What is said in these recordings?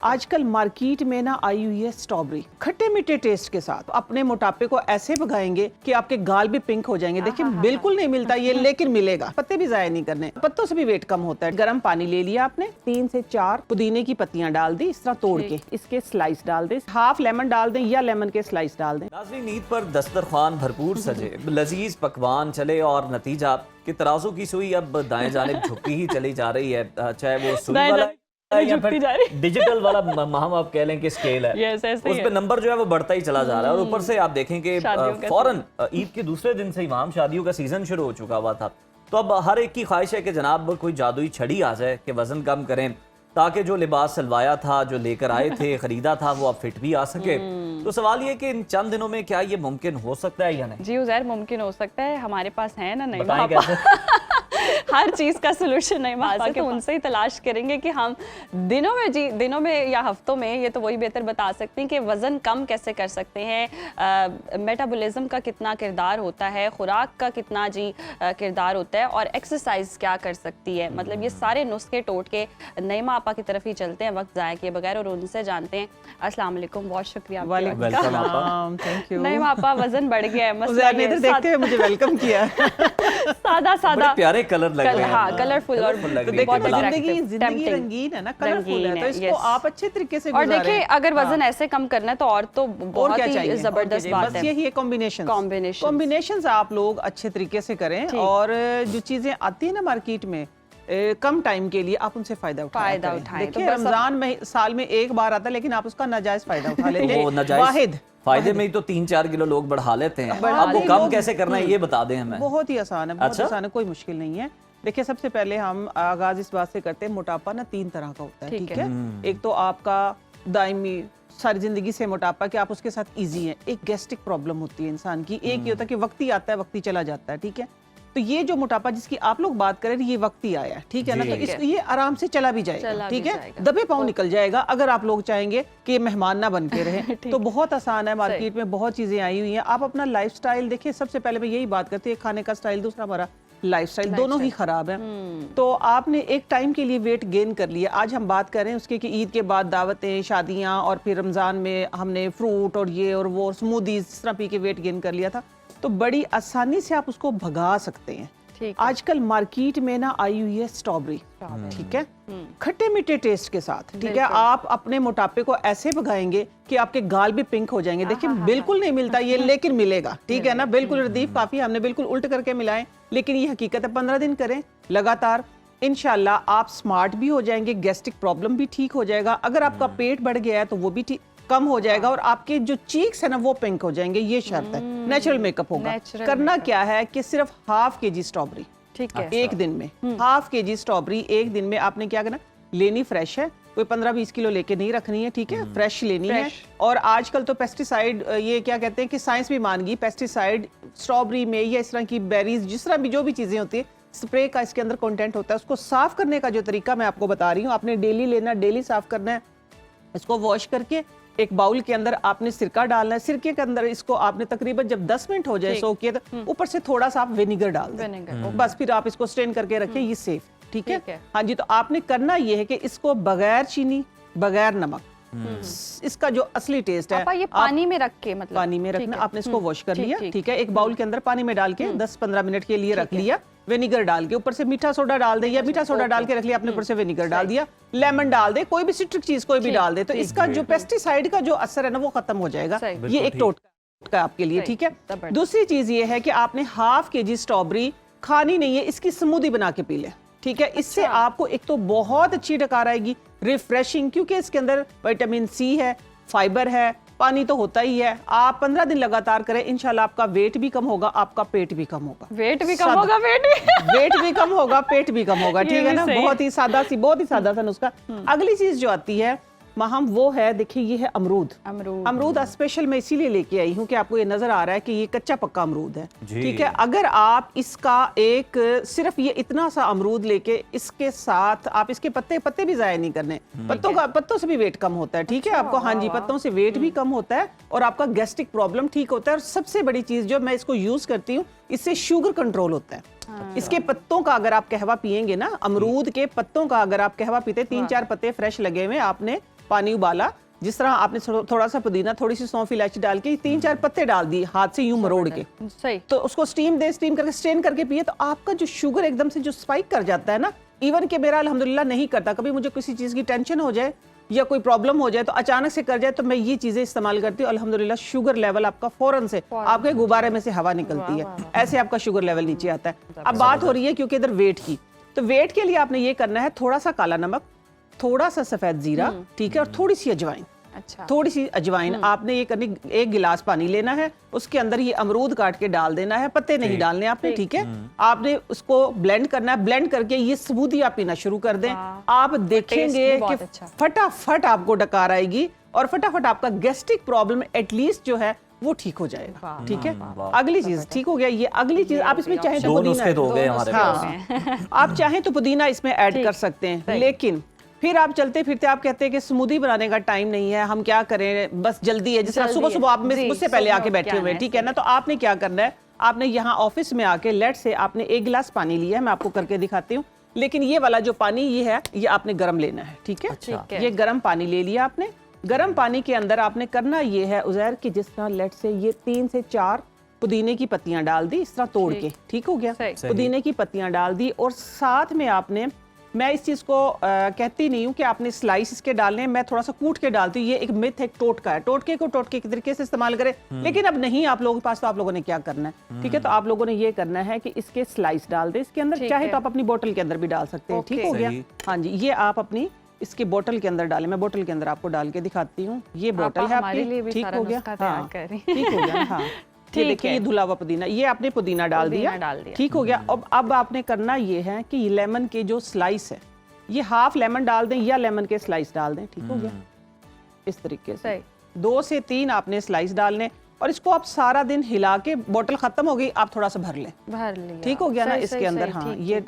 आजकल मार्केट में ना आई हुई है स्ट्रॉबेरी खट्टे मीठे टेस्ट के साथ। अपने मोटापे को ऐसे भगाएंगे कि आपके गाल भी पिंक हो जाएंगे। देखिए बिल्कुल नहीं मिलता ये, लेकिन मिलेगा। पत्ते भी जाया नहीं करने, पत्तों से भी वेट कम होता है। गर्म पानी ले लिया आपने, 3 से 4 पुदीने की पत्तियां डाल दी, इस तरह तोड़ के इसके स्लाइस डाल दे, हाफ लेमन डाल दें या लेमन के स्लाइस डाल दें। नाज़रीन, ईद पर दस्तरखान भरपूर सजे, लजीज पकवान चले और नतीजा कि तराजू की सुई अब दाएं जानिब झुकती ही चली जा रही है। चाहे वो सुई वाला या फिर डिजिटल वाला हम आप कह लें कि स्केल है, उस पे नंबर जो है वो बढ़ता ही चला जा रहा है। और ऊपर से आप देखें कि फौरन ईद के दूसरे दिन से इमाम शादियों का सीजन शुरू हो चुका हुआ था। तो अब हर एक की ख्वाहिश है कि जनाब कोई जादुई छड़ी आ जाए कि वजन कम करें, ताकि जो लिबास सिलवाया था, जो लेकर आए थे, खरीदा था, वो अब फिट भी आ सके। तो सवाल ये कि इन चंद दिनों में क्या ये मुमकिन हो सकता है या नहीं? जी उज़ैर, मुमकिन हो सकता है। हमारे पास है ना नहीं हर चीज का सोल्यूशन नहीं मार सकते, उनसे ही तलाश करेंगे कि हम दिनों में या हफ्तों में, ये तो वही बेहतर बता सकते हैं कि वजन कम कैसे कर सकते हैं, मेटाबॉलिज्म का कितना किरदार होता है, खुराक का कितना किरदार होता है, और एक्सरसाइज क्या कर सकती है। मतलब ये सारे नुस्खे टोट के नईमा आपा की तरफ ही चलते हैं वक्त ज़ाया किए बगैर, और उनसे जानते हैं। अस्सलाम वालेकुम, बहुत शुक्रिया नईमा आपा। वजन बढ़ गया है, देखते हुए मुझे वेलकम किया। सादा प्यारे कलर लग रहे हैं, हाँ, कलरफुल और जिंदगी रंगीन है ना, कलरफुल है, तो इसको आप अच्छे तरीके से गुजारें। और देखिए अगर वजन ऐसे कम करना है तो और तो बहुत ही जबरदस्त बात है। यही है कॉम्बिनेशन आप लोग अच्छे तरीके से करें, और जो चीजें आती है ना मार्केट में कम टाइम के लिए, आप उनसे फायदा उठाएं। देखिए रमजान में साल में एक बार आता है, लेकिन आप उसका नाजायज फायदा उठा लेते हैं। वाहिद फायदे में ही तो 3-4 किलो लोग बढ़ा लेते हैं। अब वो कम कैसे करना है ये बता दें हमें। बहुत ही आसान है, बहुत आसान है, कोई मुश्किल नहीं है। देखिए सबसे पहले हम आगाज इस बात से करते हैं, मोटापा ना 3 तरह का होता है, ठीक है। एक तो आपका दायमी सारी जिंदगी से मोटापा कि आप उसके साथ इजी है। एक गैस्ट्रिक प्रॉब्लम होती है इंसान की। एक ये होता है कि वक्त ही आता है, वक्त ही चला जाता है, ठीक है। तो ये जो मोटापा जिसकी आप लोग बात करें, ये वक्त ही आया है, ठीक है ना। तो इसको ये आराम से चला भी जाएगा, ठीक है, दबे पांव निकल जाएगा। अगर आप लोग चाहेंगे कि ये मेहमान ना बन के रहे तो बहुत आसान है। मार्केट में बहुत चीजें आई हुई हैं। आप अपना लाइफस्टाइल देखिए। सबसे पहले मैं यही बात करती हूँ, खाने का स्टाइल, दूसरा हमारा लाइफस्टाइल, दोनों ही खराब है। तो आपने एक टाइम के लिए वेट गेन कर लिया। आज हम बात करें उसके कि ईद के बाद दावतें, शादियां, और फिर रमजान में हमने फ्रूट और ये और वो स्मूदीज इस तरह पी के वेट गेन कर लिया था। तो बड़ी आसानी से आप उसको भगा सकते हैं। आजकल मार्केट में ना आई हुई है स्ट्रॉबेरी, ठीक है, खट्टे मीठे टेस्ट के साथ, ठीक है। आप अपने मोटापे को ऐसे भगाएंगे कि आपके गाल भी पिंक हो जाएंगे। देखिए बिल्कुल नहीं मिलता ये, लेकिन मिलेगा, ठीक है ना। बिल्कुल रदीफ काफी हमने बिल्कुल उल्ट करके मिलाएं, लेकिन ये हकीकत है। 15 दिन करें लगातार, इंशाल्लाह आप स्मार्ट भी हो जाएंगे, गैस्ट्रिक प्रॉब्लम भी ठीक हो जाएगा। अगर आपका पेट बढ़ गया है तो वो भी ठीक कम हो जाएगा, और आपके जो चीक्स है ना वो पिंक हो जाएंगे। ये शर्त है, नेचुरल मेकअप होगा। करना क्या है कि सिर्फ हाफ केजी स्ट्रॉबेरी, ठीक है, एक दिन में हाफ केजी स्ट्रॉबेरी एक दिन में आपने क्या करना, लेनी फ्रेश है, कोई 15-20 किलो लेके नहीं रखनी है, ठीक है, फ्रेश लेनी है। और आजकल तो पेस्टिसाइड, ये क्या कहते हैं कि साइंस भी मान गई, पेस्टिसाइड स्ट्रॉबेरी में या इस तरह की बेरीज, जिस तरह भी जो भी चीजें होती है, स्प्रे का इसके अंदर कंटेंट होता है। उसको साफ करने का जो तरीका मैं आपको बता रही हूँ, आपने डेली लेना, डेली साफ करना है। इसको वॉश करके एक बाउल के अंदर आपने सिरका डालना है। सिरके के अंदर इसको आपने तकरीबन जब 10 मिनट हो जाए सोक किए, तो ऊपर से थोड़ा सा आप विनेगर डाल दें, बस। फिर आप इसको स्ट्रेन करके रखें, ये सेफ, ठीक है। हाँ जी, तो आपने करना ये है कि इसको बगैर चीनी, बगैर नमक, इसका जो असली टेस्ट है, ये पानी में रख के, मतलब पानी में रखना। आपने इसको वॉश कर लिया, ठीक है, एक बाउल के अंदर पानी में डाल के 10-15 मिनट के लिए रख लिया। विनेगर डाल के ऊपर से मीठा सोडा डाल दे, या मीठा सोडा डाल के रख लिया आपने, ऊपर से विनेगर डाल दिया, लेमन डाल दे, कोई भी सिट्रिक चीज कोई भी डाल दे, तो इसका जो पेस्टिसाइड का जो असर है ना वो खत्म हो जाएगा। ये एक टोटका आपके लिए, ठीक है। दूसरी चीज ये है कि आपने हाफ केजी स्ट्रॉबेरी खानी नहीं है, इसकी स्मूदी बना के पी ले, ठीक है। इससे आपको एक तो बहुत अच्छी डकार आएगी, रिफ्रेशिंग, क्योंकि इसके अंदर विटामिन सी है, फाइबर है, पानी तो होता ही है। आप 15 दिन लगातार करें, इंशाल्लाह आपका वेट भी कम होगा, आपका पेट भी कम होगा। वेट भी कम होगा, वेट भी कम होगा, पेट भी कम होगा, ठीक है ना। बहुत ही सादा सा नुस्खा। अगली चीज जो आती है माहम, वो है, देखिए ये है अमरूद। अमरूद स्पेशल मैं इसीलिए लेके आई हूँ कि आपको ये नजर आ रहा है कि ये कच्चा पक्का अमरूद है, ठीक है। अगर आप इसका एक सिर्फ ये इतना सा अमरूद लेके इसके साथ आप इसके पत्ते भी जाया नहीं करने, पत्तों से भी वेट कम होता है, ठीक है आपको। हाँ जी, पत्तों से वेट भी कम होता है और आपका गैस्ट्रिक प्रॉब्लम ठीक होता है। और सबसे बड़ी चीज जो मैं इसको यूज करती हूँ, इससे शुगर कंट्रोल होता है। इसके पत्तों का अगर आप कहवा पिएंगे ना, अमरूद के पत्तों का अगर आप कहवा पीते, 3-4 पत्ते फ्रेश लगे हुए, आपने पानी उबाला, जिस तरह आपने थोड़ा सा पुदीना, थोड़ी सी सौंफ, इलायची डाल के 3-4 पत्ते डाल दिए हाथ से यूं मरोड़ के, सही, तो उसको स्टीम दे, स्टीम करके स्ट्रेन करके पिए, तो आपका जो शुगर एकदम से जो स्पाइक कर जाता है ना, इवन के मेरा अल्हम्दुलिल्लाह नहीं करता, कभी मुझे किसी चीज की टेंशन हो जाए या कोई प्रॉब्लम हो जाए तो अचानक से कर जाए, तो मैं ये चीजें इस्तेमाल करती हूँ, अल्हम्दुलिल्लाह शुगर लेवल आपका फौरन से, आपके गुब्बारे में से हवा निकलती है, ऐसे आपका शुगर लेवल नीचे आता है। अब बात हो रही है क्योंकि इधर वेट की, तो वेट के लिए आपने ये करना है, थोड़ा सा काला नमक, थोड़ा सा सफेद जीरा, ठीक है, और थोड़ी सी अजवाइन, अच्छा, थोड़ी सी अजवाइन आपने ये करनी, 1 गिलास पानी लेना है, उसके अंदर ये अमरूद काट के डाल देना है, पत्ते नहीं डालने आपने, ठीक है, आपने उसको ब्लेंड करना है, ब्लेंड करके ये स्मूदी आप पीना शुरू कर दें, आप देखेंगे कि फटाफट आपको डकार आएगी और फटाफट आपका गैस्ट्रिक प्रॉब्लम एटलीस्ट जो है वो ठीक हो जाएगा, ठीक है। अगली चीज ठीक हो गया, ये अगली चीज आप इसमें चाहे तो पुदीना, आप चाहें तो पुदीना इसमें ऐड कर सकते हैं, लेकिन फिर आप चलते फिरते आप कहते हैं कि स्मूदी बनाने का टाइम नहीं है, हम क्या करें, बस जल्दी है, जिस सुबह सुबह आप मुझसे पहले आके बैठे हुए हैं, ठीक है ना, तो आपने क्या करना है, आपने यहाँ ऑफिस में आके लेट से आपने 1 गिलास पानी लिया है, मैं आपको करके दिखाती हूँ, लेकिन ये वाला जो पानी ये है, ये आपने गर्म लेना है, ठीक है, अच्छा। ये गर्म पानी ले लिया आपने, गर्म पानी के अंदर आपने करना ये है उजैर कि जिस तरह लेट से ये 3 से 4 पुदीने की पत्तियां डाल दी, इस तरह तोड़ के, ठीक हो गया, पुदीने की पत्तियां डाल दी, और साथ में आपने, मैं इस चीज को कहती नहीं हूँ कि आपने स्लाइस इसके डालने, मैं थोड़ा सा कूट के डालती हूँ, ये एक मिथ है, टोटका है, टोटके को टोटके के तरीके से इस्तेमाल करें, लेकिन अब नहीं आप लोगों के पास, तो आप लोगों ने क्या करना है, ठीक है, तो आप लोगों ने ये करना है कि इसके स्लाइस डाल दे इसके अंदर, चाहे तो आप अपनी बोतल के अंदर भी डाल सकते हैं, ठीक हो गया, हाँ जी, ये आप अपनी इसके बोतल के अंदर डालें, मैं बोतल के अंदर आपको डाल के दिखाती हूँ, ये बोतल है आपकी, ठीक हो गया, हाँ ठीक हो गया, हाँ ये देखिए, ये धुला हुआ पुदीना, ये आपने पुदीना डाल दिया, ठीक हो गया। अब आपने करना ये है कि लेमन के जो स्लाइस है, ये हाफ लेमन डाल दें या लेमन के स्लाइस डाल दें, ठीक हो गया, इस तरीके से 2 से 3 आपने स्लाइस डालने, और इसको आप सारा दिन हिला के, बोतल खत्म हो गई, आप थोड़ा सा भर लें, ठीक हो गया ना, इसके अंदर, हाँ ये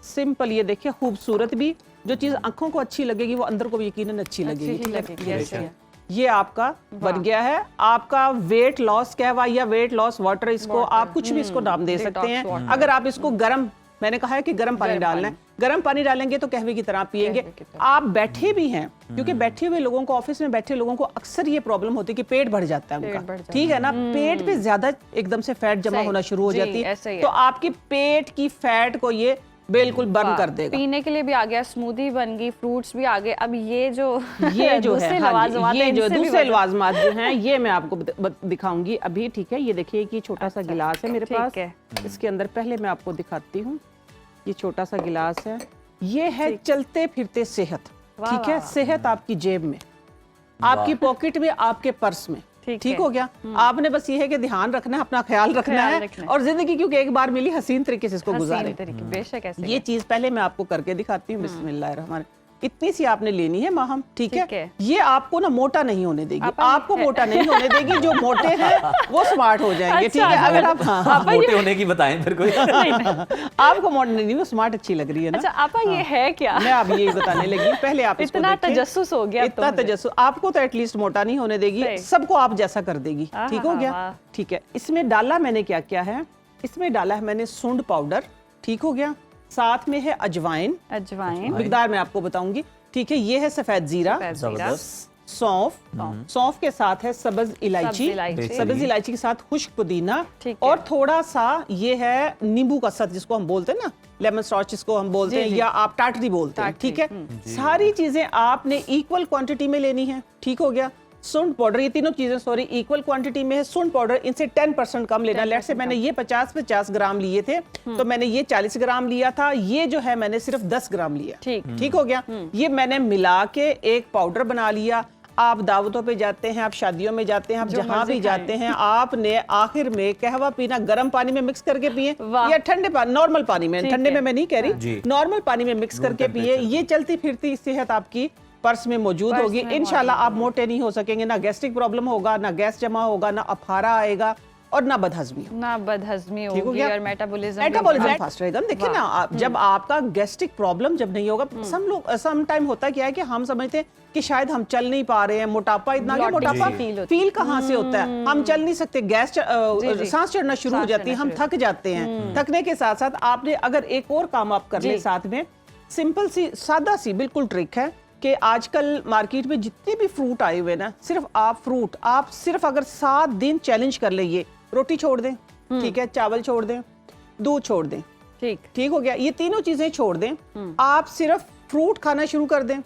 सिंपल, ये देखिए खूबसूरत भी, जो चीज आंखों को अच्छी लगेगी वो अंदर को भी यकीनन अच्छी लगेगी, ये आपका बन गया है, आपका वेट लॉस कहवा या वेट लॉस वाटर, इसको आप कुछ भी इसको नाम दे सकते हैं। अगर आप इसको गर्म, मैंने कहा है कि गर्म पानी डालना है, गर्म पानी डालेंगे तो कहवे की तरह पिएंगे। आप बैठे भी हैं, क्योंकि बैठे हुए लोगों को, ऑफिस में बैठे लोगों को अक्सर ये प्रॉब्लम होती है कि पेट बढ़ जाता है उनका, ठीक है ना, पेट पे ज्यादा एकदम से फैट जमा होना शुरू हो जाती है, तो आपकी पेट की फैट को ये बिल्कुल बर्न कर देगा। पीने के लिए भी आ गया, स्मूदी बन गई, फ्रूट्स भी आ गए, अब ये जो है, ये जो दूसरे लवाजमात जो हैं, ये मैं आपको दिखाऊंगी अभी, ठीक है। ये देखिए कि छोटा सा गिलास है मेरे पास, इसके अंदर पहले मैं आपको दिखाती हूँ, ये छोटा सा गिलास है, ये है चलते फिरते सेहत, ठीक है, सेहत आपकी जेब में, आपकी पॉकेट में, आपके पर्स में, ठीक हो गया। आपने बस ये है कि ध्यान रखना है, अपना ख्याल रखना है, और जिंदगी क्योंकि एक बार मिली, हसीन तरीके से इसको गुजारें। बेशक ऐसे ये चीज पहले मैं आपको करके दिखाती हूँ, बिस्मिल्लाहिर्रहमान। इतनी सी आपने लेनी है माहम, ठीक है। ये आपको ना मोटा नहीं होने देगी, आपको मोटा नहीं होने देगी, जो मोटे हैं वो स्मार्ट हो जाएंगे, ठीक है। अगर आप मोटे होने की बताएं फिर कोई, आपको मोटे नहीं, वो स्मार्ट अच्छी लग रही है ना। अच्छा आपा, ये है क्या? मैं अब यही बताने लगी, पहले आप इतना तजस्सुस हो गया, इतना तजस्सुस, आपको तो एटलीस्ट मोटा नहीं होने देगी, सबको आप जैसा कर देगी, ठीक हो गया, ठीक है। इसमें डाला मैंने क्या क्या है, इसमें डाला है मैंने सूंड पाउडर, ठीक हो गया, साथ में है अजवाइन, मिकदार मैं आपको बताऊंगी, ठीक है। ये है सफेद जीरा, सौंफ, सौंफ के साथ है सब्ज इलायची, सब्ज इलायची के साथ खुश्क पुदीना, और थोड़ा सा ये है नींबू का सत, जिसको हम बोलते हैं ना, लेमन सॉस जिसको हम बोलते हैं, या आप टाटरी बोलते हैं, ठीक है। सारी चीजें आपने इक्वल क्वांटिटी में लेनी है, ठीक हो गया। सूंड पाउडर, ये तीनों चीजें सॉरी इक्वल क्वांटिटी में है। सूंड पाउडर इनसे 10% कम लेना, लेट से मैंने ये 50 ग्राम लिए थे, तो मैंने ये 40 ग्राम लिया था, ये जो है मैंने सिर्फ 10 ग्राम लिया, ठीक हो गया। ये मैंने मिला के एक पाउडर बना लिया। आप दावतों पे जाते हैं, आप शादियों में जाते हैं, आप जहां भी जाते हैं, आपने आखिर में कहवा पीना गर्म पानी में मिक्स करके पिए या ठंडे पानी, नॉर्मल पानी में, ठंडे में मैं नहीं कह रही, नॉर्मल पानी में मिक्स करके पिए। ये चलती फिरती सेहत आपकी पर्स में मौजूद होगी। इंशाल्लाह आप मोटे नहीं हो सकेंगे, ना गैस्ट्रिक प्रॉब्लम होगा, ना गैस जमा होगा, ना अफारा आएगा, और ना बदहजमी हो। ना बदहजमी ठीक हो होगी गया? और मेटाबॉलिज्म मेटाबॉलिज्म फास्ट रहेगा। देखिए ना जब आपका गैस्ट्रिक प्रॉब्लम जब नहीं होगा, सम टाइम होता क्या है कि हम समझते हैं कि शायद हम चल नहीं पा रहे हैं, मोटापा इतना कि मोटापा फील कहाँ से होता है, हम चल नहीं सकते, गैस सांस चढ़ना शुरू हो जाती है, हम थक जाते हैं। थकने के साथ साथ आपने अगर एक और काम आप कर ले साथ में, सिंपल सी सादा सी बिल्कुल ट्रिक है कि आजकल मार्केट में जितने भी फ्रूट आए हुए ना, सिर्फ आप सिर्फ अगर 7 दिन चैलेंज कर ले, ये रोटी छोड़ दें, ठीक है, चावल छोड़ दें, दूध छोड़ दें, ठीक हो गया, ये तीनों चीजें छोड़ दें, आप सिर्फ फ्रूट खाना शुरू कर दें,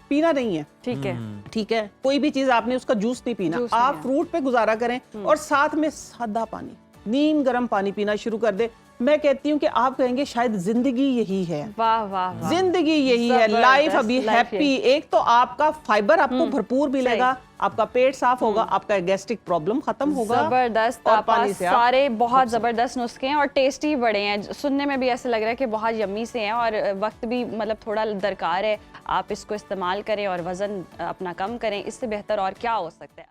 पीना नहीं है, ठीक है, कोई भी चीज आपने उसका जूस नहीं पीना, आप फ्रूट पे गुजारा करें और साथ में सादा पानी, नीम गर्म पानी पीना शुरू कर दे। मैं कहती हूँ कि आप कहेंगे शायद जिंदगी यही है। वाह वाह, जिंदगी यही है, लाइफ अभी हैप्पी। एक तो आपका फाइबर आपको भरपूर मिलेगा, आपका पेट साफ होगा, आपका गैस्ट्रिक प्रॉब्लम खत्म होगा। जबरदस्त, और पानी से सारे बहुत जबरदस्त नुस्खे हैं और टेस्टी बड़े हैं, सुनने में भी ऐसा लग रहा है कि बहुत यम्मी से हैं और वक्त भी मतलब थोड़ा दरकार है। आप इसको इस्तेमाल करें और वजन अपना कम करें, इससे बेहतर और क्या हो सकता है।